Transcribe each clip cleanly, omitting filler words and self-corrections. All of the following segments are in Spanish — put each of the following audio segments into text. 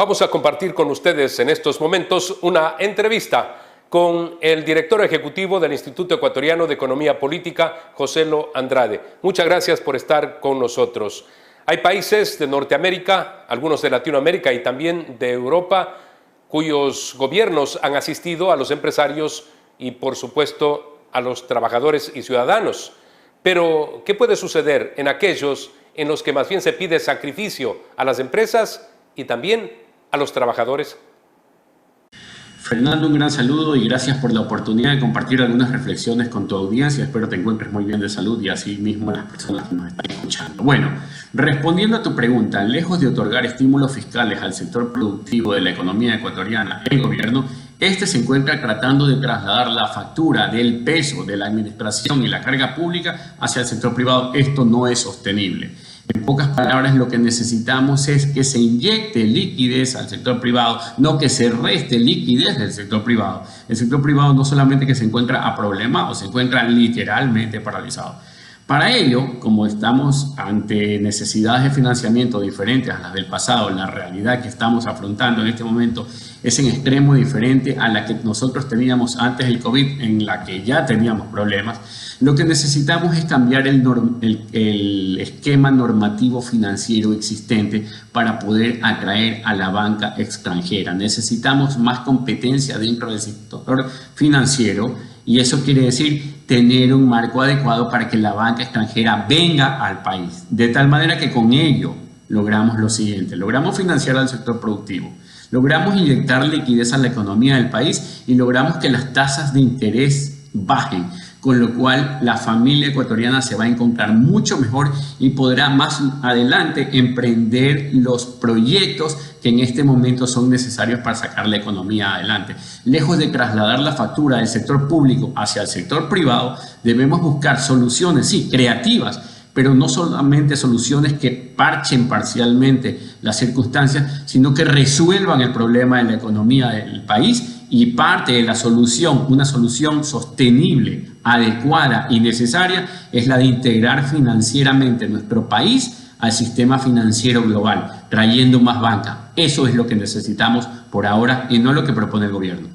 Vamos a compartir con ustedes en estos momentos una entrevista con el director ejecutivo del Instituto Ecuatoriano de Economía Política, Joselo Andrade. Muchas gracias por estar con nosotros. Hay países de Norteamérica, algunos de Latinoamérica y también de Europa, cuyos gobiernos han asistido a los empresarios y, por supuesto, a los trabajadores y ciudadanos. Pero, ¿qué puede suceder en aquellos en los que más bien se pide sacrificio a las empresas y también a los trabajadores? Fernando, un gran saludo y gracias por la oportunidad de compartir algunas reflexiones con tu audiencia. Espero te encuentres muy bien de salud y así mismo las personas que nos están escuchando. Bueno, respondiendo a tu pregunta, lejos de otorgar estímulos fiscales al sector productivo de la economía ecuatoriana, el gobierno, se encuentra tratando de trasladar la factura del peso de la administración y la carga pública hacia el sector privado. Esto no es sostenible. En pocas palabras, lo que necesitamos es que se inyecte liquidez al sector privado, no que se reste liquidez del sector privado. El sector privado no solamente que se encuentra a problema, o se encuentra literalmente paralizado. Para ello, como estamos ante necesidades de financiamiento diferentes a las del pasado, la realidad que estamos afrontando en este momento es en extremo diferente a la que nosotros teníamos antes del COVID, en la que ya teníamos problemas. Lo que necesitamos es cambiar el esquema normativo financiero existente para poder atraer a la banca extranjera. Necesitamos más competencia dentro del sector financiero y eso quiere decir tener un marco adecuado para que la banca extranjera venga al país. De tal manera que con ello logramos lo siguiente: logramos financiar al sector productivo, logramos inyectar liquidez a la economía del país y logramos que las tasas de interés bajen, con lo cual la familia ecuatoriana se va a encontrar mucho mejor y podrá más adelante emprender los proyectos que en este momento son necesarios para sacar la economía adelante. Lejos de trasladar la factura del sector público hacia el sector privado, debemos buscar soluciones, sí, creativas, pero no solamente soluciones que parchen parcialmente las circunstancias, sino que resuelvan el problema de la economía del país. Y parte de la solución, una solución sostenible, adecuada y necesaria, es la de integrar financieramente nuestro país al sistema financiero global, trayendo más banca. Eso es lo que necesitamos por ahora y no lo que propone el gobierno.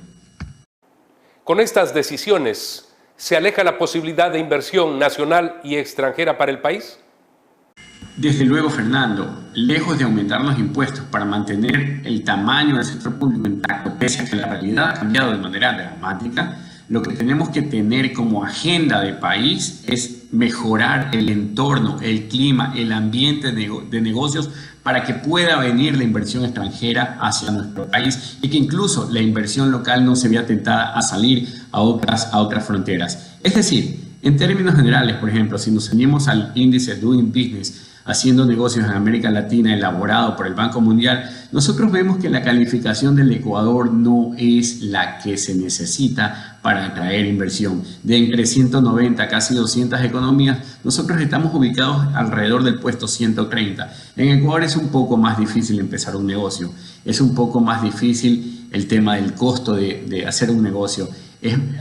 Con estas decisiones, ¿se aleja la posibilidad de inversión nacional y extranjera para el país? Desde luego, Fernando, lejos de aumentar los impuestos para mantener el tamaño del sector público intacto, pese a que la realidad ha cambiado de manera dramática, lo que tenemos que tener como agenda de país es mejorar el entorno, el clima, el ambiente de negocios para que pueda venir la inversión extranjera hacia nuestro país y que incluso la inversión local no se vea tentada a salir a otras fronteras. Es decir, en términos generales, por ejemplo, si nos ceñimos al índice Doing Business, haciendo negocios en América Latina, elaborado por el Banco Mundial, nosotros vemos que la calificación del Ecuador no es la que se necesita para atraer inversión. De entre 190 a casi 200 economías, nosotros estamos ubicados alrededor del puesto 130. En Ecuador es un poco más difícil empezar un negocio, es un poco más difícil el tema del costo de hacer un negocio.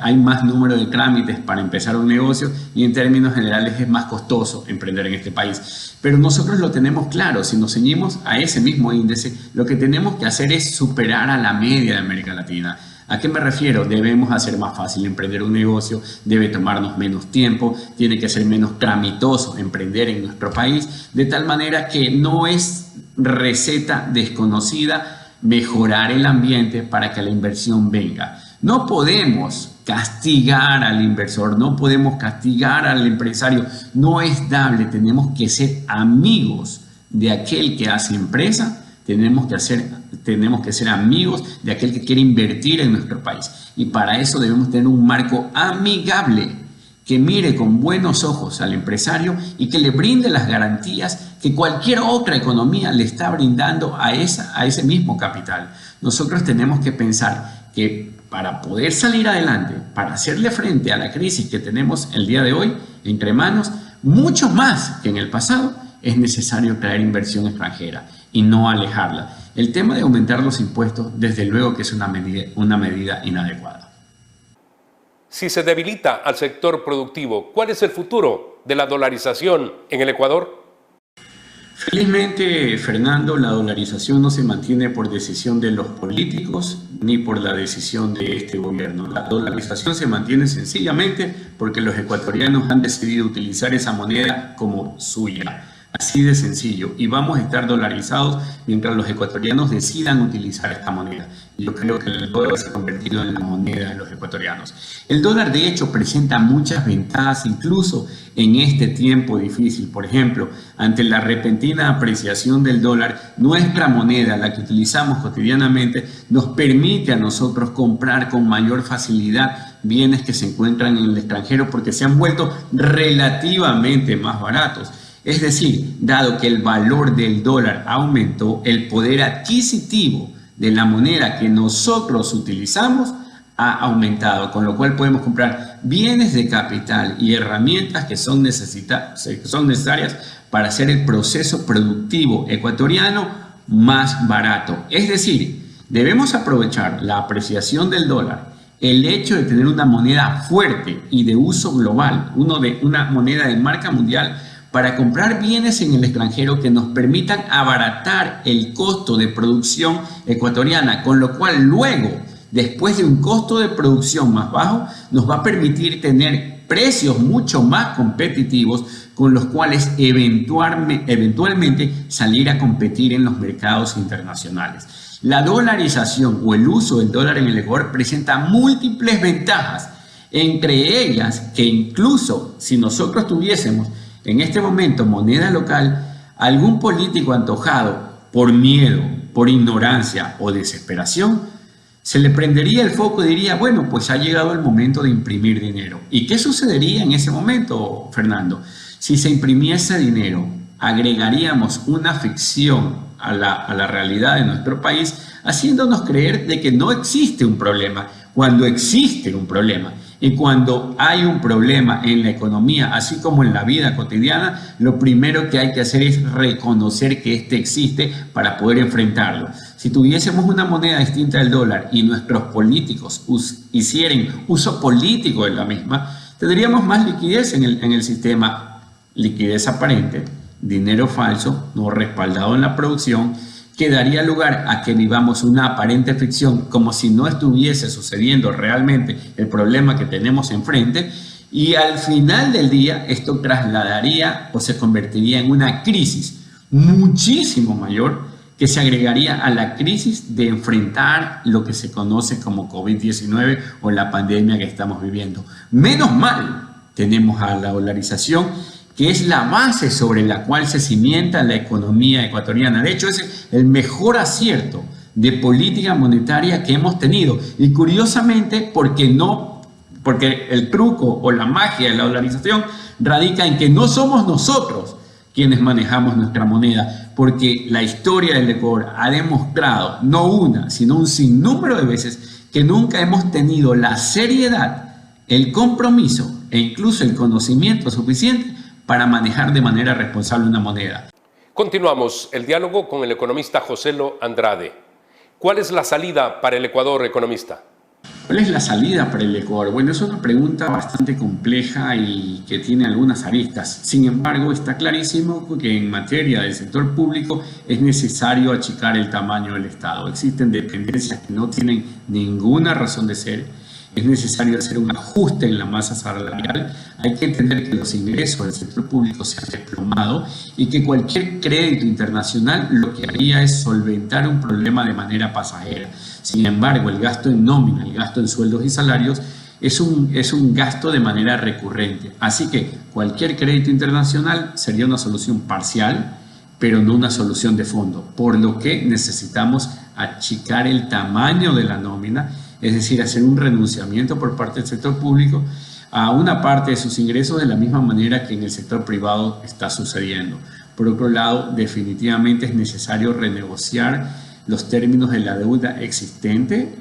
Hay más número de trámites para empezar un negocio y en términos generales es más costoso emprender en este país. Pero nosotros lo tenemos claro, si nos ceñimos a ese mismo índice, lo que tenemos que hacer es superar a la media de América Latina. ¿A qué me refiero? Debemos hacer más fácil emprender un negocio, debe tomarnos menos tiempo, tiene que ser menos tramitoso emprender en nuestro país, de tal manera que no es receta desconocida mejorar el ambiente para que la inversión venga. No podemos castigar al inversor, no podemos castigar al empresario, no es dable, tenemos que ser amigos de aquel que hace empresa, tenemos que ser amigos de aquel que quiere invertir en nuestro país y para eso debemos tener un marco amigable que mire con buenos ojos al empresario y que le brinde las garantías que cualquier otra economía le está brindando a ese mismo capital. Nosotros tenemos que pensar que para poder salir adelante, para hacerle frente a la crisis que tenemos el día de hoy entre manos, mucho más que en el pasado, es necesario traer inversión extranjera y no alejarla. El tema de aumentar los impuestos, desde luego que es una medida inadecuada. Si se debilita al sector productivo, ¿cuál es el futuro de la dolarización en el Ecuador? Felizmente, Fernando, la dolarización no se mantiene por decisión de los políticos ni por la decisión de este gobierno. La dolarización se mantiene sencillamente porque los ecuatorianos han decidido utilizar esa moneda como suya. Así de sencillo. Y vamos a estar dolarizados mientras los ecuatorianos decidan utilizar esta moneda. Yo creo que el dólar se ha convertido en la moneda de los ecuatorianos. El dólar, de hecho, presenta muchas ventajas, incluso en este tiempo difícil. Por ejemplo, ante la repentina apreciación del dólar, nuestra moneda, la que utilizamos cotidianamente, nos permite a nosotros comprar con mayor facilidad bienes que se encuentran en el extranjero porque se han vuelto relativamente más baratos. Es decir, dado que el valor del dólar aumentó, el poder adquisitivo de la moneda que nosotros utilizamos ha aumentado, con lo cual podemos comprar bienes de capital y herramientas que son necesarias para hacer el proceso productivo ecuatoriano más barato. Es decir, debemos aprovechar la apreciación del dólar, el hecho de tener una moneda fuerte y de uso global, una moneda de marca mundial, para comprar bienes en el extranjero que nos permitan abaratar el costo de producción ecuatoriana, con lo cual luego, después de un costo de producción más bajo, nos va a permitir tener precios mucho más competitivos con los cuales eventualmente salir a competir en los mercados internacionales. La dolarización o el uso del dólar en el Ecuador presenta múltiples ventajas, entre ellas que incluso si nosotros tuviésemos en este momento moneda local, algún político antojado por miedo, por ignorancia o desesperación, se le prendería el foco y diría, bueno, pues ha llegado el momento de imprimir dinero. ¿Y qué sucedería en ese momento, Fernando? Si se imprimiese dinero, agregaríamos una ficción a la realidad de nuestro país, haciéndonos creer de que no existe un problema, cuando existe un problema. Y cuando hay un problema en la economía, así como en la vida cotidiana, lo primero que hay que hacer es reconocer que este existe para poder enfrentarlo. Si tuviésemos una moneda distinta del dólar y nuestros políticos hicieran uso político de la misma, tendríamos más liquidez en el sistema, liquidez aparente, dinero falso, no respaldado en la producción, que daría lugar a que vivamos una aparente ficción como si no estuviese sucediendo realmente el problema que tenemos enfrente, y al final del día esto trasladaría o se convertiría en una crisis muchísimo mayor que se agregaría a la crisis de enfrentar lo que se conoce como COVID-19 o la pandemia que estamos viviendo. Menos mal tenemos a la dolarización, que es la base sobre la cual se cimienta la economía ecuatoriana. De hecho, es el mejor acierto de política monetaria que hemos tenido. Y curiosamente, porque el truco o la magia de la dolarización radica en que no somos nosotros quienes manejamos nuestra moneda, porque la historia del Ecuador ha demostrado, no una, sino un sinnúmero de veces, que nunca hemos tenido la seriedad, el compromiso e incluso el conocimiento suficiente para manejar de manera responsable una moneda. Continuamos el diálogo con el economista Joselo Andrade. ¿Cuál es la salida para el Ecuador, economista? ¿Cuál es la salida para el Ecuador? Bueno, es una pregunta bastante compleja y que tiene algunas aristas. Sin embargo, está clarísimo que en materia del sector público es necesario achicar el tamaño del Estado. Existen dependencias que no tienen ninguna razón de ser. Es necesario hacer un ajuste en la masa salarial. Hay que entender que los ingresos del sector público se han desplomado y que cualquier crédito internacional lo que haría es solventar un problema de manera pasajera. Sin embargo, el gasto en nómina, el gasto en sueldos y salarios es un gasto de manera recurrente. Así que cualquier crédito internacional sería una solución parcial, pero no una solución de fondo, por lo que necesitamos achicar el tamaño de la nómina, es decir, hacer un renunciamiento por parte del sector público a una parte de sus ingresos de la misma manera que en el sector privado está sucediendo. Por otro lado, definitivamente es necesario renegociar los términos de la deuda existente,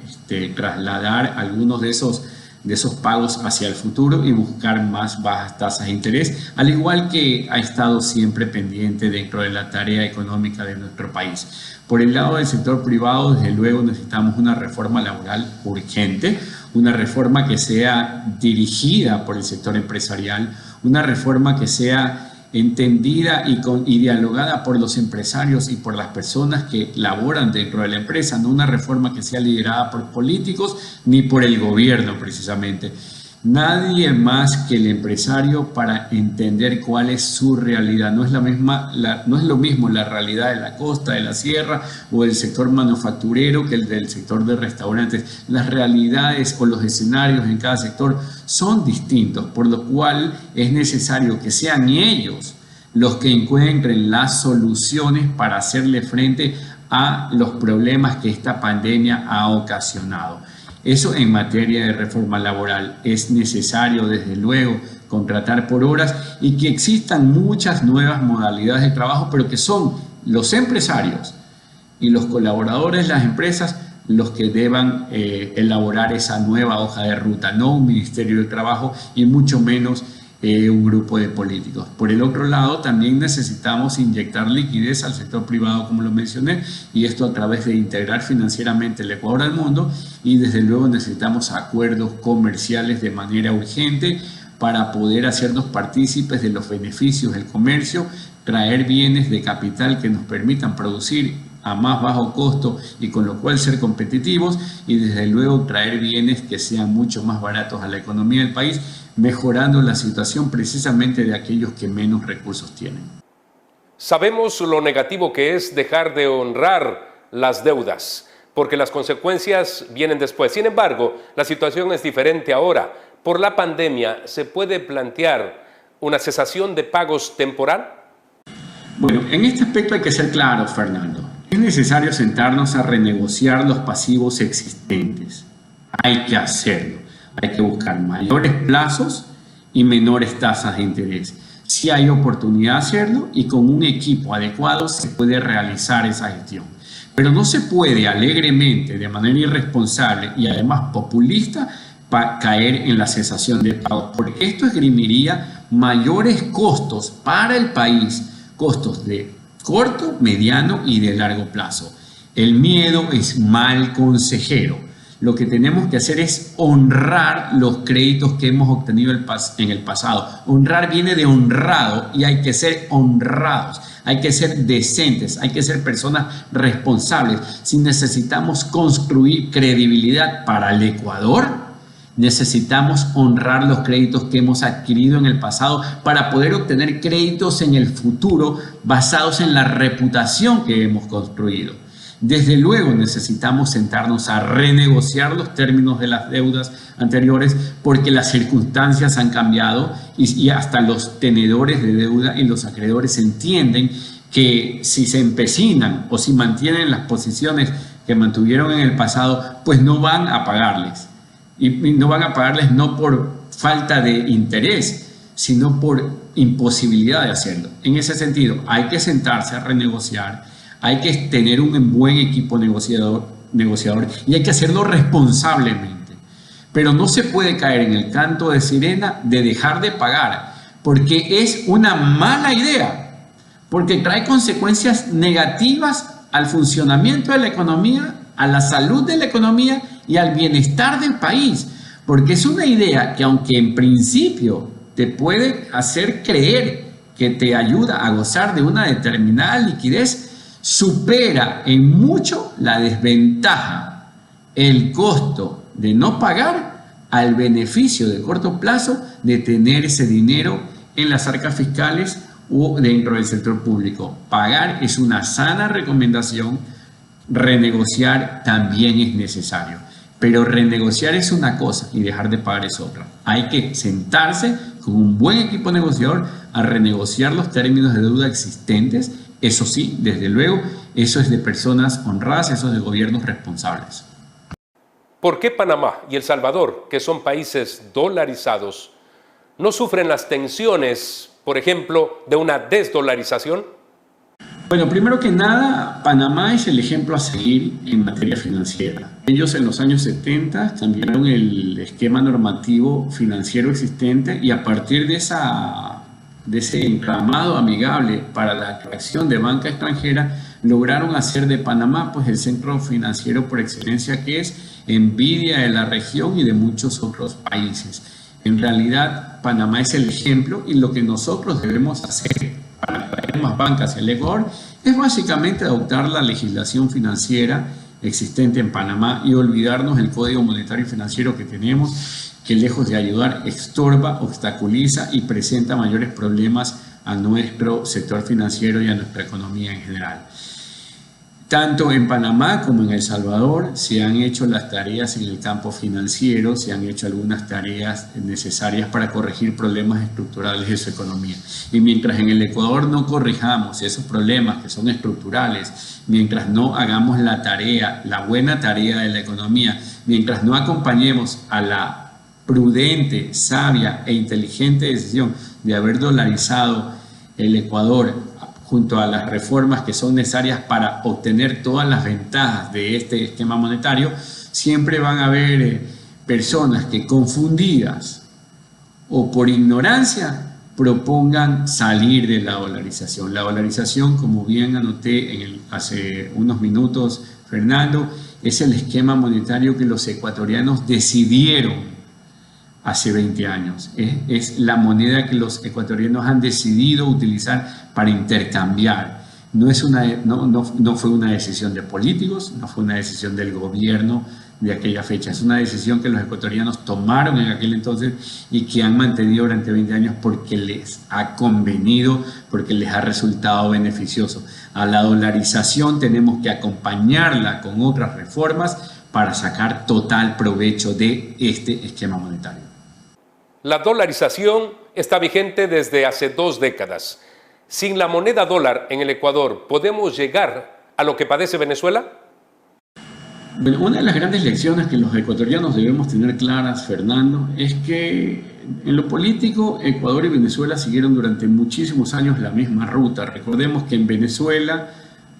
trasladar algunos de esos pagos hacia el futuro y buscar más bajas tasas de interés, al igual que ha estado siempre pendiente dentro de la tarea económica de nuestro país. Por el lado del sector privado, desde luego necesitamos una reforma laboral urgente, una reforma que sea dirigida por el sector empresarial, una reforma que sea entendida y dialogada por los empresarios y por las personas que laboran dentro de la empresa, no una reforma que sea liderada por políticos ni por el gobierno precisamente. Nadie más que el empresario para entender cuál es su realidad. No es lo mismo la realidad de la costa, de la sierra o del sector manufacturero que el del sector de restaurantes. Las realidades o los escenarios en cada sector son distintos, por lo cual es necesario que sean ellos los que encuentren las soluciones para hacerle frente a los problemas que esta pandemia ha ocasionado. Eso en materia de reforma laboral. Es necesario, desde luego, contratar por horas y que existan muchas nuevas modalidades de trabajo, pero que son los empresarios y los colaboradores de las empresas los que deban elaborar esa nueva hoja de ruta, no un Ministerio de Trabajo y mucho menos un grupo de políticos. Por el otro lado, también necesitamos inyectar liquidez al sector privado, como lo mencioné, y esto a través de integrar financieramente el Ecuador al mundo, y desde luego necesitamos acuerdos comerciales de manera urgente para poder hacernos partícipes de los beneficios del comercio, traer bienes de capital que nos permitan producir a más bajo costo y con lo cual ser competitivos, y desde luego traer bienes que sean mucho más baratos a la economía del país, mejorando la situación precisamente de aquellos que menos recursos tienen. Sabemos lo negativo que es dejar de honrar las deudas, porque las consecuencias vienen después. Sin embargo, la situación es diferente ahora. Por la pandemia, ¿se puede plantear una cesación de pagos temporal? Bueno, en este aspecto hay que ser claros, Fernando. Es necesario sentarnos a renegociar los pasivos existentes. Hay que hacerlo. Hay que buscar mayores plazos y menores tasas de interés. Si hay oportunidad de hacerlo y con un equipo adecuado se puede realizar esa gestión. Pero no se puede alegremente, de manera irresponsable y además populista, caer en la cesación de pagos, porque esto esgrimiría mayores costos para el país, costos de corto, mediano y de largo plazo. El miedo es mal consejero. Lo que tenemos que hacer es honrar los créditos que hemos obtenido en el pasado. Honrar viene de honrado y hay que ser honrados, hay que ser decentes, hay que ser personas responsables. Si necesitamos construir credibilidad para el Ecuador, necesitamos honrar los créditos que hemos adquirido en el pasado para poder obtener créditos en el futuro basados en la reputación que hemos construido. Desde luego necesitamos sentarnos a renegociar los términos de las deudas anteriores porque las circunstancias han cambiado y hasta los tenedores de deuda y los acreedores entienden que si se empecinan o si mantienen las posiciones que mantuvieron en el pasado, pues no van a pagarles. Y no van a pagarles no por falta de interés, sino por imposibilidad de hacerlo. En ese sentido, hay que sentarse a renegociar. Hay que tener un buen equipo negociador y hay que hacerlo responsablemente. Pero no se puede caer en el canto de sirena de dejar de pagar, porque es una mala idea, porque trae consecuencias negativas al funcionamiento de la economía, a la salud de la economía y al bienestar del país. Porque es una idea que, aunque en principio te puede hacer creer que te ayuda a gozar de una determinada liquidez, supera en mucho la desventaja, el costo de no pagar al beneficio de corto plazo de tener ese dinero en las arcas fiscales o dentro del sector público. Pagar es una sana recomendación, renegociar también es necesario, pero renegociar es una cosa y dejar de pagar es otra. Hay que sentarse con un buen equipo negociador a renegociar los términos de deuda existentes. Eso sí, desde luego, eso es de personas honradas, eso es de gobiernos responsables. ¿Por qué Panamá y El Salvador, que son países dolarizados, no sufren las tensiones, por ejemplo, de una desdolarización? Bueno, primero que nada, Panamá es el ejemplo a seguir en materia financiera. Ellos en los años 70 cambiaron el esquema normativo financiero existente y a partir de ese entramado amigable para la atracción de banca extranjera, lograron hacer de Panamá pues el centro financiero por excelencia que es, envidia de la región y de muchos otros países. En realidad, Panamá es el ejemplo y lo que nosotros debemos hacer para traer más bancas hacia el Ecuador es básicamente adoptar la legislación financiera existente en Panamá y olvidarnos del Código Monetario y Financiero que tenemos, que lejos de ayudar, estorba, obstaculiza y presenta mayores problemas a nuestro sector financiero y a nuestra economía en general. Tanto en Panamá como en El Salvador se han hecho las tareas en el campo financiero, se han hecho algunas tareas necesarias para corregir problemas estructurales de su economía. Y mientras en el Ecuador no corrijamos esos problemas que son estructurales, mientras no hagamos la tarea, la buena tarea de la economía, mientras no acompañemos a la prudente, sabia e inteligente decisión de haber dolarizado el Ecuador junto a las reformas que son necesarias para obtener todas las ventajas de este esquema monetario, siempre van a haber personas que confundidas o por ignorancia propongan salir de la dolarización. La dolarización, como bien anoté hace unos minutos, Fernando, es el esquema monetario que los ecuatorianos decidieron hace 20 años. Es la moneda que los ecuatorianos han decidido utilizar para intercambiar. No fue una decisión de políticos, no fue una decisión del gobierno de aquella fecha. Es una decisión que los ecuatorianos tomaron en aquel entonces y que han mantenido durante 20 años porque les ha convenido, porque les ha resultado beneficioso. A la dolarización tenemos que acompañarla con otras reformas para sacar total provecho de este esquema monetario. La dolarización está vigente desde hace 2 décadas. Sin la moneda dólar en el Ecuador, ¿podemos llegar a lo que padece Venezuela? Bueno, una de las grandes lecciones que los ecuatorianos debemos tener claras, Fernando, es que en lo político Ecuador y Venezuela siguieron durante muchísimos años la misma ruta. Recordemos que en Venezuela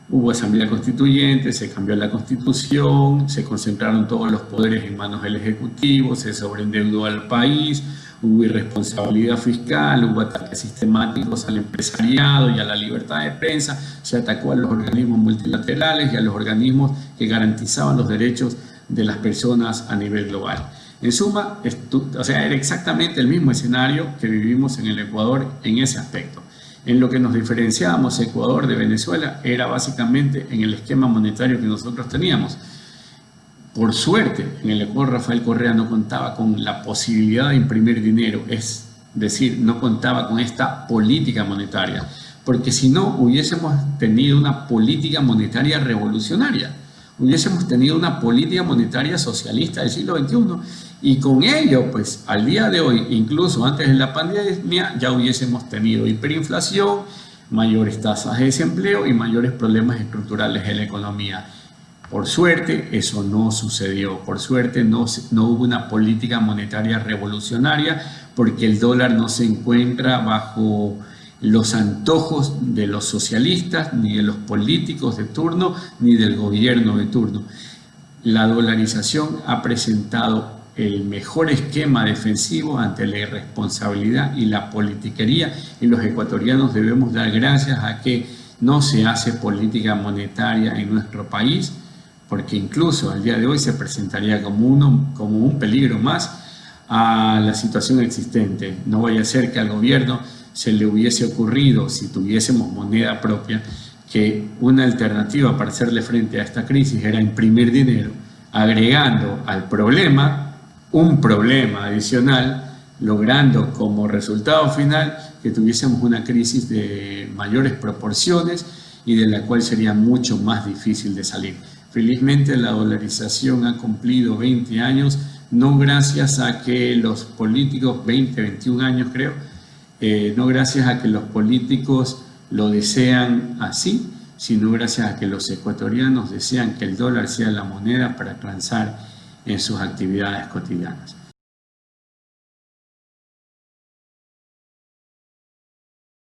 hubo asamblea constituyente, se cambió la constitución, se concentraron todos los poderes en manos del Ejecutivo, se sobreendeudó al país, hubo irresponsabilidad fiscal, hubo ataques sistemáticos al empresariado y a la libertad de prensa, se atacó a los organismos multilaterales y a los organismos que garantizaban los derechos de las personas a nivel global. En suma, era exactamente el mismo escenario que vivimos en el Ecuador en ese aspecto. En lo que nos diferenciábamos Ecuador de Venezuela era básicamente en el esquema monetario que nosotros teníamos. Por suerte, en el Ecuador Rafael Correa no contaba con la posibilidad de imprimir dinero, es decir, no contaba con esta política monetaria, porque si no hubiésemos tenido una política monetaria revolucionaria, hubiésemos tenido una política monetaria socialista del siglo XXI y con ello, pues al día de hoy, incluso antes de la pandemia, ya hubiésemos tenido hiperinflación, mayores tasas de desempleo y mayores problemas estructurales en la economía. Por suerte, eso no sucedió. Por suerte, no hubo una política monetaria revolucionaria porque el dólar no se encuentra bajo los antojos de los socialistas, ni de los políticos de turno, ni del gobierno de turno. La dolarización ha presentado el mejor esquema defensivo ante la irresponsabilidad y la politiquería, y los ecuatorianos debemos dar gracias a que no se hace política monetaria en nuestro país, porque incluso al día de hoy se presentaría como un peligro más a la situación existente. No vaya a ser que al gobierno se le hubiese ocurrido, si tuviésemos moneda propia, que una alternativa para hacerle frente a esta crisis era imprimir dinero, agregando al problema un problema adicional, logrando como resultado final que tuviésemos una crisis de mayores proporciones y de la cual sería mucho más difícil de salir. Felizmente la dolarización ha cumplido 20 años, no gracias a que los políticos, 21 años creo, no gracias a que los políticos lo desean así, sino gracias a que los ecuatorianos desean que el dólar sea la moneda para transar en sus actividades cotidianas.